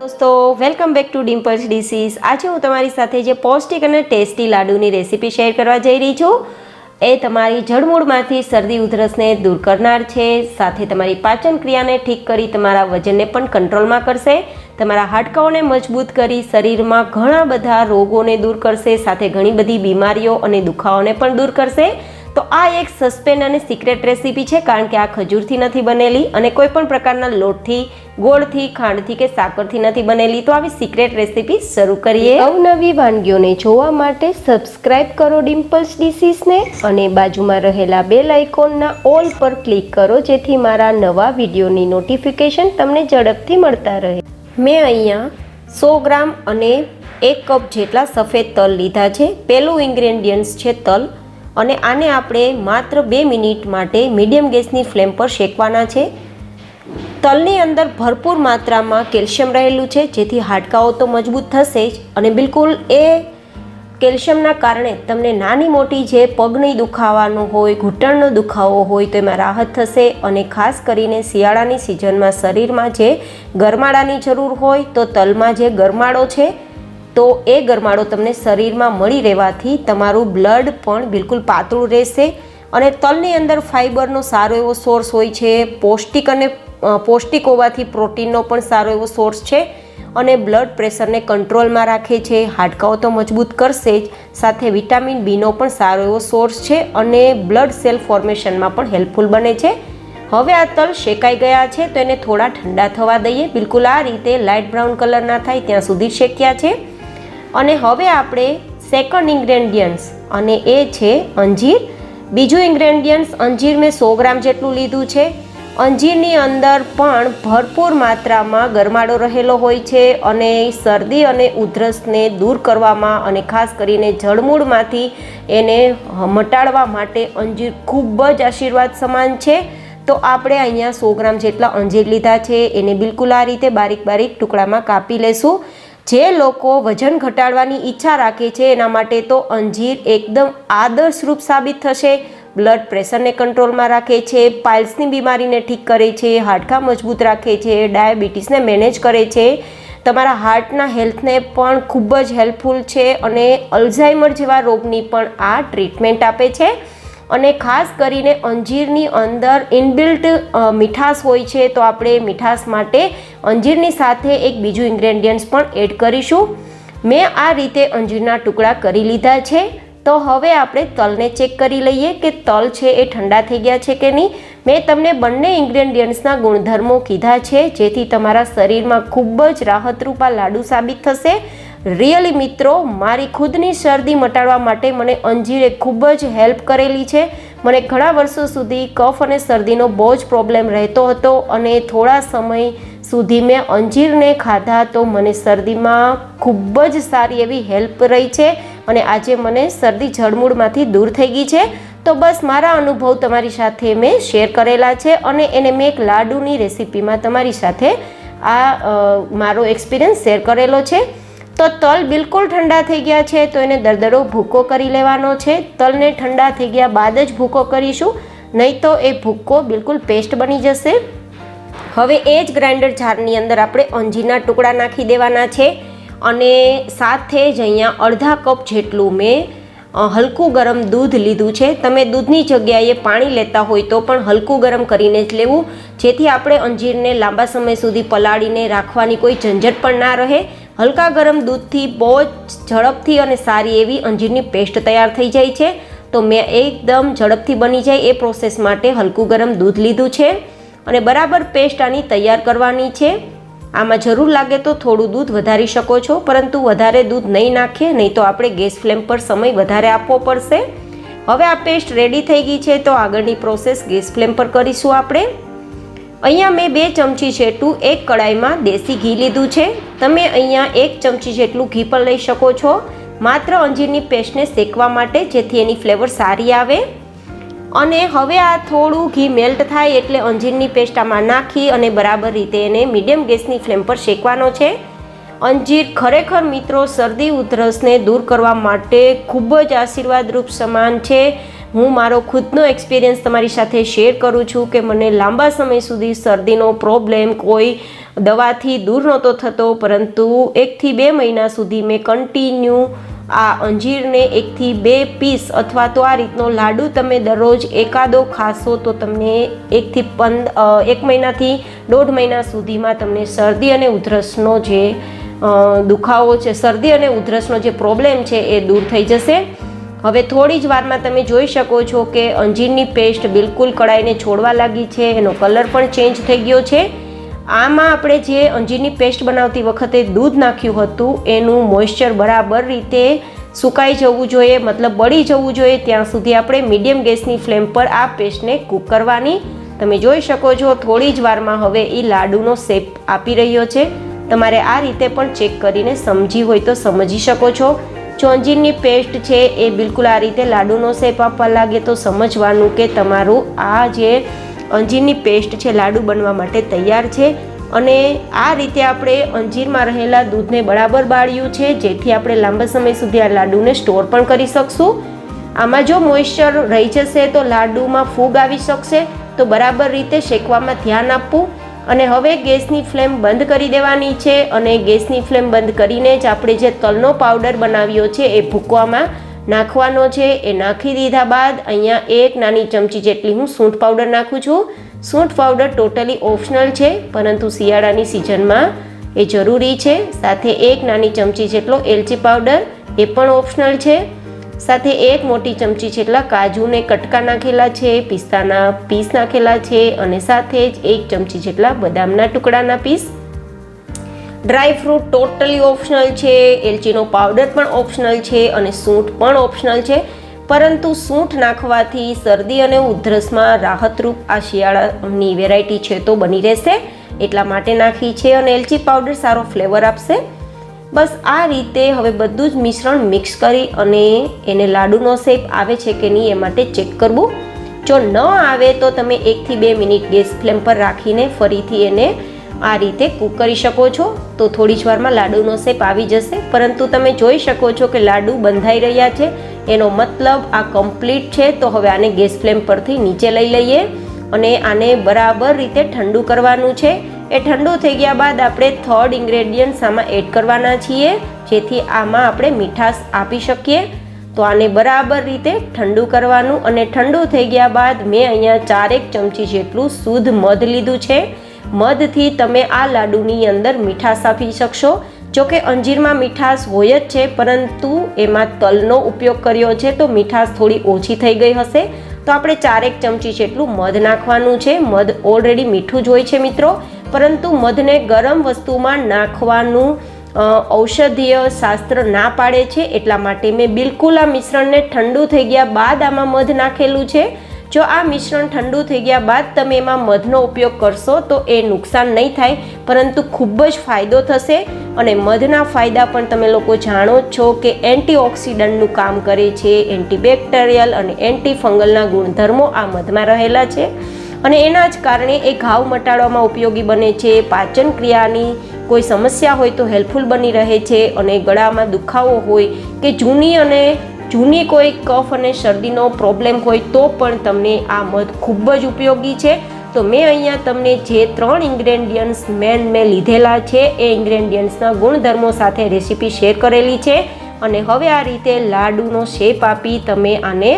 દોસ્તો welcome back to ડિમ્પલ્સ dishes. આજે હું તમારી સાથે જે પૌષ્ટિક અને ટેસ્ટી લાડુની રેસીપી શેર કરવા જઈ રહી છું એ તમારી જળમૂળમાંથી શરદી ઉધરસને દૂર કરનાર છે, સાથે તમારી પાચન ક્રિયાને ઠીક કરી તમારા વજનને પણ કંટ્રોલમાં કરશે, તમારા હાડકાઓને મજબૂત કરી શરીરમાં ઘણા બધા રોગોને દૂર કરશે, સાથે ઘણી બધી બીમારીઓ અને દુખાવાને પણ દૂર કરશે। તો આ એક સસ્પેન્સ અને સિક્રેટ રેસીપી છે, કારણ કે આ ખજૂરથી નથી બનેલી અને કોઈ પણ પ્રકારના લોટથી, ગોળથી, ખાંડથી કે સાકરથી નથી બનેલી। તો આવી સિક્રેટ રેસીપી શરૂ કરીએ। અવનવી વાનગીઓને જોવા માટે સબસ્ક્રાઇબ કરો ડિમ્પલ્સ ડિશિસને અને બાજુમાં રહેલા બેલ આઇકોનના ઓલ પર ક્લિક કરો, જેથી મારા નવા વિડીયોની નોટિફિકેશન તમને ઝડપથી મળતા રહે। મેં અહીંયા 100 ગ્રામ અને 1 કપ જેટલા સફેદ તલ લીધા છે। પહેલું ઇન્ગ્રેડિયન્ટ્સ છે તલ, અને આને આપણે માત્ર 2 મિનિટ માટે મીડિયમ ગેસની ફ્લેમ પર શેકવાના છે। તલની અંદર ભરપૂર માત્રામાં કેલ્શિયમ રહેલું છે, જેથી હાડકાઓ તો મજબૂત થશે જ, અને બિલકુલ એ કેલ્શિયમના કારણે તમને નાની મોટી જે પગની દુખાવાનો હોય, ઘૂંટણનો દુખાવો હોય તો એમાં રાહત થશે। અને ખાસ કરીને શિયાળાની સિઝનમાં શરીરમાં જે ગરમાળાની જરૂર હોય તો તલમાં જે ગરમાળો છે તો એ ગરમાળો તમને શરીરમાં મળી રહેવાથી તમારું બ્લડ પણ બિલકુલ પાતળું રહેશે। અને તલની અંદર ફાઇબરનો સારો એવો સોર્સ હોય છે, પૌષ્ટિક હોવાથી પ્રોટીનનો પણ સારો એવો સોર્સ છે, અને બ્લડ પ્રેશરને કંટ્રોલમાં રાખે છે, હાડકાઓ તો મજબૂત કરશે જ, સાથે વિટામિન બીનો પણ સારો એવો સોર્સ છે, અને બ્લડ સેલ ફોર્મેશનમાં પણ હેલ્પફુલ બને છે। હવે આ તલ શેકાઈ ગયા છે તો એને થોડા ઠંડા થવા દઈએ। બિલકુલ આ રીતે લાઇટ બ્રાઉન કલર ના થાય ત્યાં સુધી શેક્યા છે। અને હવે આપણે સેકન્ડ ઇન્ગ્રેડિયન્ટ્સ, અને એ છે અંજીર। બીજું ઇન્ગ્રેડિયન્ટ્સ અંજીર મેં 100 ગ્રામ જેટલું લીધું છે। અંજીરની અંદર પણ ભરપૂર માત્રામાં ગરમાળો રહેલો હોય છે, અને શરદી અને ઉધરસને દૂર કરવામાં અને ખાસ કરીને જળમૂળમાંથી એને મટાડવા માટે અંજીર ખૂબ જ આશીર્વાદ સમાન છે। તો આપણે અહીંયા 100 ગ્રામ જેટલા અંજીર લીધા છે, એને બિલકુલ આ રીતે બારીક બારીક ટુકડામાં કાપી લેશું। જે લોકો વજન ઘટાડવાની ઈચ્છા રાખે છે એના માટે તો અંજીર એકદમ આદર્શરૂપ સાબિત થશે। બ્લડ પ્રેશરને કંટ્રોલમાં રાખે છે, પાઇલ્સની બીમારીને ઠીક કરે છે, હાડકાં મજબૂત રાખે છે, ડાયાબિટીસને મેનેજ કરે છે, તમારા હાર્ટના હેલ્થને પણ ખૂબ જ હેલ્પફુલ છે, અને અલ્ઝાઇમર જેવા રોગની પણ આ ટ્રીટમેન્ટ આપે છે। અને ખાસ કરીને અંજીરની અંદર ઇનબિલ્ટ મીઠાશ હોય છે, તો આપણે મીઠાશ માટે અંજીરની સાથે એક બીજું ઇન્ગ્રેડિયન્ટ્સ પણ એડ કરીશું। મેં આ રીતે અંજીરના ટુકડા કરી લીધા છે। તો હવે આપણે તલને ચેક કરી લઈએ કે તલ છે એ ઠંડા થઈ ગયા છે કે નહીં। મેં તમને બંને ઇન્ગ્રેડિયન્ટ્સના ગુણધર્મો કીધા છે, જેથી તમારા શરીરમાં ખૂબ જ રાહતરૂપ આ લાડુ સાબિત થશે। રિયલી મિત્રો, મારી ખુદની શરદી મટાડવા માટે મને અંજીરે ખૂબ જ હેલ્પ કરેલી છે। મને ઘણા વર્ષો સુધી કફ અને શરદીનો બહુ જ પ્રોબ્લેમ રહેતો હતો, અને થોડા સમય સુધી મેં અંજીરને ખાધા તો મને શરદીમાં ખૂબ જ સારી એવી હેલ્પ રહી છે, અને આજે મને શરદી જળમૂળમાંથી દૂર થઈ ગઈ છે। તો બસ મારા અનુભવ તમારી સાથે મેં શેર કરેલા છે, અને એને મેં એક લાડુની રેસીપીમાં તમારી સાથે મારો એક્સપિરિયન્સ શેર કરેલો છે। તો તલ બિલકુલ ઠંડા થઈ ગયા છે તો એને દરદરો ભૂકો કરી લેવાનો છે। તલને ઠંડા થઈ ગયા બાદ જ ભૂકો કરીશું, નહીં તો એ ભૂકો બિલકુલ પેસ્ટ બની જશે। હવે એ જ ગ્રાઇન્ડર જારની અંદર આપણે અંજીરના ટુકડા નાખી દેવાના છે, અને સાથે જ અહીંયા અડધા કપ જેટલું મેં હલકું ગરમ દૂધ લીધું છે। તમે દૂધની જગ્યાએ પાણી લેતા હોય તો પણ હલકું ગરમ કરીને જ લેવું, જેથી આપણે અંજીરને લાંબા સમય સુધી પલાળીને રાખવાની કોઈ ઝંઝટ પણ ના રહે। હલકા ગરમ દૂધથી બહુ જ ઝડપથી અને સારી એવી અંજીરની પેસ્ટ તૈયાર થઈ જાય છે। તો મેં એકદમ ઝડપથી બની જાય એ પ્રોસેસ માટે હલકું ગરમ દૂધ લીધું છે, અને બરાબર પેસ્ટ આની તૈયાર કરવાની છે। આમાં જરૂર લાગે તો થોડું દૂધ વધારી શકો છો, પરંતુ વધારે દૂધ નહીં નાખીએ, નહીં તો આપણે ગેસ ફ્લેમ પર સમય વધારે આપવો પડશે। હવે આ પેસ્ટ રેડી થઈ ગઈ છે, તો આગળની પ્રોસેસ ગેસ ફ્લેમ પર કરીશું આપણે। અહીંયા મેં 2 ચમચી જેટલું એક કડાઈમાં દેશી ઘી લીધું છે। તમે અહીંયા 1 ચમચી જેટલું ઘી પણ લઈ શકો છો, માત્ર અંજીરની પેસ્ટને શેકવા માટે, જેથી એની ફ્લેવર સારી આવે। અને હવે આ થોડું ઘી મેલ્ટ થાય એટલે અંજીરની પેસ્ટ આમાં નાખી અને બરાબર રીતે એને મીડિયમ ગેસની ફ્લેમ પર શેકવાનો છે। અંજીર ખરેખર મિત્રો શરદી ઉધરસને દૂર કરવા માટે ખૂબ જ આશીર્વાદરૂપ સમાન છે। હું મારો ખુદનો એક્સપિરિયન્સ તમારી સાથે શેર કરું છું કે મને લાંબા સમય સુધી શરદીનો પ્રોબ્લેમ કોઈ દવાથી દૂર નહોતો થતો, પરંતુ 1 થી 2 મહિના સુધી મેં કન્ટિન્યુ આ અંજીરને 1 થી 2 પીસ અથવા તો આ રીતનો લાડુ તમે દરરોજ એકાદો ખાશો તો તમને 1 મહિનાથી 1.5 મહિના સુધીમાં તમને શરદી અને ઉધરસનો જે દુખાવો છે, શરદી અને ઉધરસનો જે પ્રોબ્લેમ છે એ દૂર થઈ જશે. હવે થોડી જ વારમાં તમે જોઈ શકો છો કે અંજીરની પેસ્ટ બિલકુલ કડાઈને છોડવા લાગી છે, એનો કલર પણ ચેન્જ થઈ ગયો છે. આમાં આપણે જે અંજીરની પેસ્ટ બનાવતી વખતે દૂધ નાખ્યું હતું એનું મોઇશ્ચર બરાબર રીતે સુકાઈ જવું જોઈએ, મતલબ બળી જવું જોઈએ. ત્યાં સુધી આપણે મીડિયમ ગેસની ફ્લેમ પર આ પેસ્ટને કૂક કરવાની. તમે જોઈ શકો છો થોડી જ વારમાં હવે એ લાડુનો શેપ આપી રહ્યો છે. તમારે આ રીતે પણ ચેક કરીને સમજી હોય તો સમજી શકો છો. જો અંજીરની પેસ્ટ છે એ બિલકુલ આ રીતે લાડુનો શેપ આપવા લાગે તો સમજવાનું કે તમારું આ જે અંજીરની પેસ્ટ છે લાડુ બનવા માટે તૈયાર છે. અને આ રીતે આપણે અંજીરમાં રહેલા દૂધને બરાબર બાળ્યું છે, જેથી આપણે લાંબા સમય સુધી આ લાડુને સ્ટોર પણ કરી શકશું. આમાં જો મોઇશ્ચર રહી જશે તો લાડુમાં ફૂગ આવી શકશે, તો બરાબર રીતે શેકવામાં ધ્યાન આપવું. અને હવે ગેસની ફ્લેમ બંધ કરી દેવાની છે, અને ગેસની ફ્લેમ બંધ કરીને જ આપણે જે તલનો પાવડર બનાવ્યો છે એ ભૂકવામાં નાખવાનો છે. એ નાખી દીધા બાદ અહીંયા 1 નાની ચમચી જેટલી હું સૂંઠ પાવડર નાખું છું. સૂંઠ પાવડર ટોટલી ઓપ્શનલ છે, પરંતુ શિયાળાની સિઝનમાં એ જરૂરી છે. સાથે 1 નાની ચમચી જેટલો એલચી પાવડર, એ પણ ઓપ્શનલ છે. સાથે 1 મોટી ચમચી જેટલા કાજુને કટકા નાખેલા છે, પિસ્તાના પીસ નાખેલા છે, અને સાથે જ 1 ચમચી જેટલા બદામના ટુકડાના પીસ. ડ્રાયફ્રૂટ ટોટલી ઓપ્શનલ છે, એલચીનો પાવડર પણ ઓપ્શનલ છે, અને સૂંઠ પણ ઓપ્શનલ છે. પરંતુ સૂંઠ નાખવાથી શરદી અને ઉધરસમાં રાહતરૂપ આ શિયાળાની વેરાયટી છે તો બની રહેશે, એટલા માટે નાખી છે. અને એલચી પાવડર સારો ફ્લેવર આપશે. બસ આ રીતે હવે બધું જ મિશ્રણ મિક્સ કરી અને એને લાડુનો શેપ આવે છે કે નહીં એ માટે ચેક કરવું. જો ન આવે તો તમે 1 થી 2 મિનિટ ગેસ ફ્લેમ પર રાખીને ફરીથી એને આ રીતે કૂક કરી શકો છો, તો થોડી જ વારમાં લાડુનો શેપ આવી જશે. પરંતુ તમે જોઈ શકો છો કે લાડુ બંધાઈ રહ્યા છે, એનો મતલબ આ કમ્પ્લીટ છે. તો હવે આને ગેસ ફ્લેમ પરથી નીચે લઈ લઈએ અને આને બરાબર રીતે ઠંડુ કરવાનું છે. એ ઠંડુ થઈ ગયા બાદ આપણે 3rd ઇન્ગ્રેડિયન્ટ્સ આમાં એડ કરવાના છીએ, જેથી આમાં આપણે મીઠાશ આપી શકીએ. તો આને બરાબર રીતે ઠંડુ કરવાનું. અને ઠંડુ થઈ ગયા બાદ મેં અહીંયા 4 ચમચી જેટલું શુદ્ધ મધ લીધું છે. મધથી તમે આ લાડુની અંદર મીઠાશ આપી શકશો. જોકે અંજીરમાં મીઠાશ હોય જ છે, પરંતુ એમાં તલનો ઉપયોગ કર્યો છે તો મીઠાશ થોડી ઓછી થઈ ગઈ હશે. તો આપણે 4 ચમચી જેટલું મધ નાખવાનું છે. મધ ઓલરેડી મીઠું જ હોય છે મિત્રો, પરંતુ મધને ગરમ વસ્તુમાં નાખવાનું ઔષધીય શાસ્ત્ર ના પાડે છે, એટલા માટે મેં બિલકુલ આ મિશ્રણને ઠંડુ થઈ ગયા બાદ આમાં મધ નાખેલું છે. જો આ મિશ્રણ ઠંડુ થઈ ગયા બાદ તમે એમાં મધનો ઉપયોગ કરશો તો એ નુકસાન નહીં થાય, પરંતુ ખૂબ જ ફાયદો થશે. અને મધના ફાયદા પણ તમે લોકો જાણો જ છો કે એન્ટીઓક્સિડન્ટનું કામ કરે છે, એન્ટીબેક્ટેરિયલ અને એન્ટી ફંગલના ગુણધર્મો આ મધમાં રહેલા છે. અને એના જ કારણે એ ઘાવ મટાડવામાં ઉપયોગી બને છે. પાચન ક્રિયાની કોઈ સમસ્યા હોય તો હેલ્પફુલ બની રહે છે. અને ગળામાં દુખાવો હોય કે જૂની કોઈ કફ અને શરદીનો પ્રોબ્લેમ હોય તો પણ તમને આ મધ ખૂબ જ ઉપયોગી છે. તો મેં અહીંયા તમને જે 3 ઇન્ગ્રેડિયન્ટ્સ મેં લીધેલા છે એ ઇન્ગ્રેડિયન્ટ્સના ગુણધર્મો સાથે રેસીપી શેર કરેલી છે. અને હવે આ રીતે લાડુનો શેપ આપી તમે આને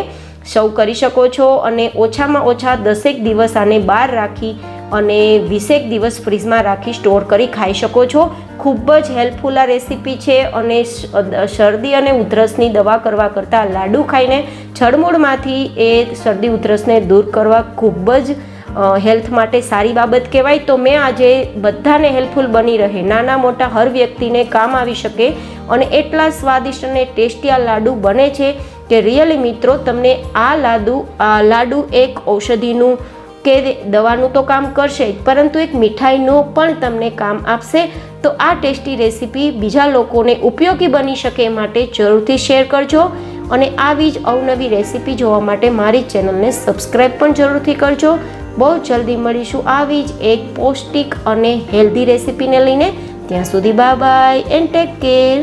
સર્વ કરી શકો છો. અને ઓછામાં ઓછા 10 દિવસ આને બહાર રાખી અને 20 દિવસ ફ્રીજમાં રાખી સ્ટોર કરી ખાઈ શકો છો. ખૂબ જ હેલ્પફુલ આ રેસીપી છે. અને શરદી અને ઉધરસની દવા કરવા કરતાં લાડુ ખાઈને જડમૂળમાંથી એ શરદી ઉધરસને દૂર કરવા ખૂબ જ હેલ્થ માટે સારી બાબત કહેવાય. તો મેં આજે બધાને હેલ્પફુલ બની રહે, નાના મોટા હર વ્યક્તિને કામ આવી શકે અને એટલા સ્વાદિષ્ટ અને ટેસ્ટી આ લાડુ બને છે કે રિયલી મિત્રો તમને આ લાડુ એક ઔષધિનું કે દવાનું તો કામ કરશે જ, પરંતુ એક મીઠાઈનું પણ તમને કામ આપશે. તો આ ટેસ્ટી રેસીપી બીજા લોકોને ઉપયોગી બની શકે એ માટે જરૂરથી શેર કરજો. અને આવી જ અવનવી રેસીપી જોવા માટે મારી ચેનલને સબસ્ક્રાઈબ પણ જરૂરથી કરજો. બહુ જલ્દી મળીશું આવી જ એક પૌષ્ટિક અને હેલ્ધી રેસીપીને લઈને. ત્યાં સુધી bye bye and take care.